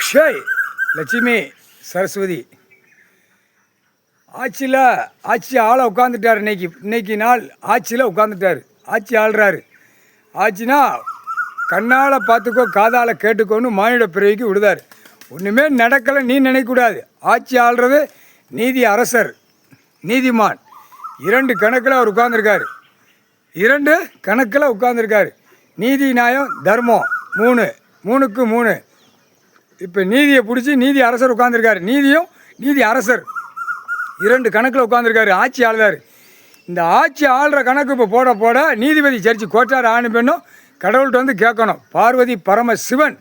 ஷேய் லட்சுமி சரஸ்வதி ஆட்சி ஆளை உட்காந்துட்டார். இன்னைக்கு நாள் ஆட்சியில் உட்காந்துட்டார். ஆட்சி ஆள்றாரு. ஆட்சினா கண்ணால் பார்த்துக்கோ காதால் கேட்டுக்கோன்னு மானிட பிறவிக்கு விடுதார். ஒன்றுமே நடக்கலை நீ நினைக்கக்கூடாது. ஆட்சி ஆள்றது நீதி அரசர் நீதிமான். 2 கணக்கில் அவர் உட்கார்ந்துருக்காரு. 2 கணக்கில் உட்கார்ந்துருக்காரு. நீதி நியாயம் தர்மம் 3க்கு 3. இப்போ நீதியை பிடிச்சி நீதி அரசர் உட்காந்துருக்காரு. நீதி அரசர் 2 கணக்கில் உட்காந்துருக்காரு. ஆட்சி ஆளுதார். இந்த ஆட்சி ஆள்ற கணக்கு இப்போ போட நீதிபதி ஜட்ஜி கோட்டார் ஆணு பெண்ணும் கடவுள்கிட்ட வந்து கேட்கணும். பார்வதி பரமசிவன்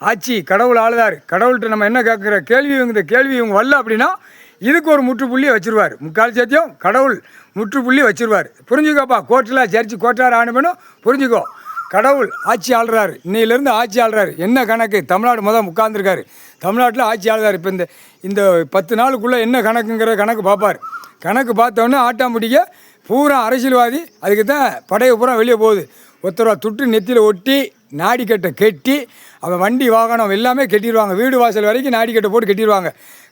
ஆட்சி கடவுள் ஆளுதார். கடவுள்கிட்ட நம்ம என்ன கேட்குற கேள்வி இந்த கேள்வி இவங்க வரல அப்படின்னா இதுக்கு ஒரு முற்றுப்புள்ளியை வச்சுருவார். முக்கால் சத்தியம் கடவுள் முற்றுப்புள்ளி வச்சுருவார். புரிஞ்சுக்கோப்பா. கோர்ட்டில் ஜட்ஜி கோட்டார் ஆணு பெண்ணும் புரிஞ்சுக்கோ. கடவுள் ஆட்சி ஆள்றாரு. இன்னையிலேருந்து ஆட்சி ஆள்றாரு. என்ன கணக்கு? தமிழ்நாடு உட்காந்துருக்காரு. தமிழ்நாட்டில் ஆட்சி ஆள்றாரு. இப்போ இந்த 10 நாளுக்குள்ளே என்ன கணக்குங்கிற கணக்கு பார்ப்பார். கணக்கு பார்த்தோன்னே ஆட்டாம்பிடிக்க பூரா அரசியல்வாதி அதுக்கு தான் படையை பூரா வெளியே போகுது. ஒருத்தரவா துட்டு நெத்தியில் ஒட்டி நாடிக்கட்டை கட்டி அவன் வண்டி வாகனம் எல்லாமே கட்டிடுவாங்க. வீடு வாசல் வரைக்கும் நாடிக்கட்டை போட்டு கட்டிடுவாங்க.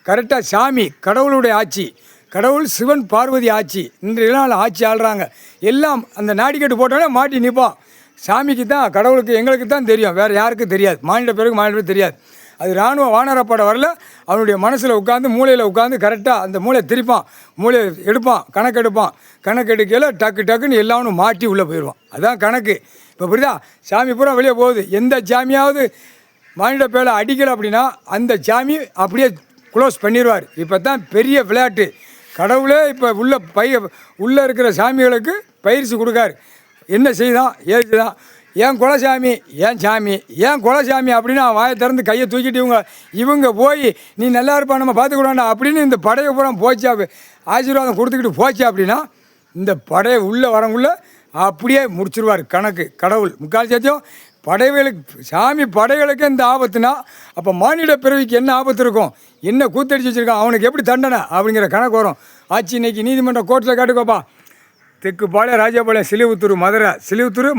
கரெக்டாக சாமி கடவுளுடைய ஆட்சி. கடவுள் சிவன் பார்வதி ஆட்சி. இன்றைய நாள் ஆட்சி ஆள்றாங்க. எல்லாம் அந்த நாடிக்கட்டு போட்டோன்னே மாட்டி நிற்பான். சாமிக்கு தான் கடவுளுக்கு எங்களுக்கு தான் தெரியும். வேறு யாருக்கும் தெரியாது. மாநில பேருக்கு தெரியாது. அது இராணுவ வானரப்பட வரல. அவனுடைய மனசில் உட்காந்து மூளையில் உட்காந்து கரெக்டாக அந்த மூளை திருப்பான். மூளையை எடுப்பான். கணக்கு எடுக்கையில் டக்குன்னு எல்லாரும் மாட்டி உள்ளே போயிடுவான். அதுதான் கணக்கு. இப்போ புரியுதா? சாமி பூரா வெளியே போகுது. எந்த சாமியாவது மானிட பேரை அடிக்கலை அப்படின்னா அந்த சாமி அப்படியே க்ளோஸ் பண்ணிடுவார். இப்போ தான் பெரிய விளையாட்டு. கடவுளே இப்போ உள்ளே இருக்கிற சாமிகளுக்கு பயிற்சி கொடுக்காரு. என்ன செய்தான் ஏதுதான் ஏன் குலசாமி ஏன் குலசாமி அப்படின்னு வாயை திறந்து கையை தூக்கிட்டு இவங்க போய் நீ நல்லா இருப்பா நம்ம பார்த்துக்கூடாண்டா அப்படின்னு இந்த படையை பூரா போச்சா ஆசீர்வாதம் கொடுத்துக்கிட்டு போச்சு அப்படின்னா இந்த படையை உள்ளே வரங்குள்ள அப்படியே முடிச்சிருவார் கணக்கு கடவுள். முக்கால் சத்தியம் சாமி படைகளுக்கு இந்த ஆபத்துனா அப்போ மானிட பிறவிக்கு என்ன ஆபத்து இருக்கும்? என்ன கூத்தடிச்சு வச்சுருக்கான்? அவனுக்கு எப்படி தண்டனை அப்படிங்கிற கணக்கு வரும். ஆட்சி இன்னைக்கு நீதிமன்ற கோர்ட்டில் கேட்டுக்கோப்பா. தெற்குப்பாளையம், ராஜபாளையம், சிலிவுத்தூர்,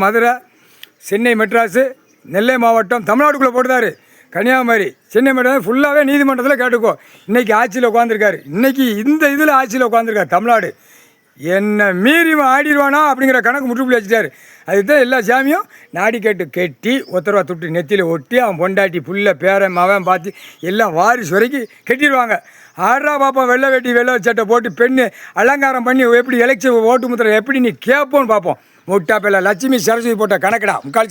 மதுரை, சென்னை, மெட்ராஸு, நெல்லை மாவட்டம், தமிழ்நாட்டுக்குள்ளே போட்டுதாரு. கன்னியாகுமரி, சென்னை மெட்ராஸ் ஃபுல்லாகவே நீதிமன்றத்தில் கேட்டுக்கோ. இன்றைக்கி ஆட்சியில் உட்காந்துருக்காரு. இன்றைக்கி இந்த இதில் ஆட்சியில் உட்காந்துருக்காரு தமிழ்நாடு. என்ன மீறி ஆடிடுவானா அப்படிங்கிற கணக்கு முற்றுப்புள்ளி வச்சுட்டாரு. அதுதான் எல்லா சாமியும் நாடிக்கட்டு கட்டி ஒருத்தரவா துட்டு நெத்தியில் ஒட்டி அவன் பொண்டாட்டி புள்ள பேரன் மவன் பார்த்து எல்லாம் வாரிசு வரைக்கும் கட்டிடுவாங்க. ஆடுறா பார்ப்போம். வெள்ளை வேட்டி வெள்ளை சட்டை போட்டு பெண்ணு அலங்காரம் பண்ணி எப்படி எலெக்ஷன் ஓட்டு முத்திரை எப்படி நீ கேட்போன்னு பார்ப்போம். முட்டா பிள்ளை லட்சுமி சரஸ்வதி போட்ட கணக்குடா முக்கால்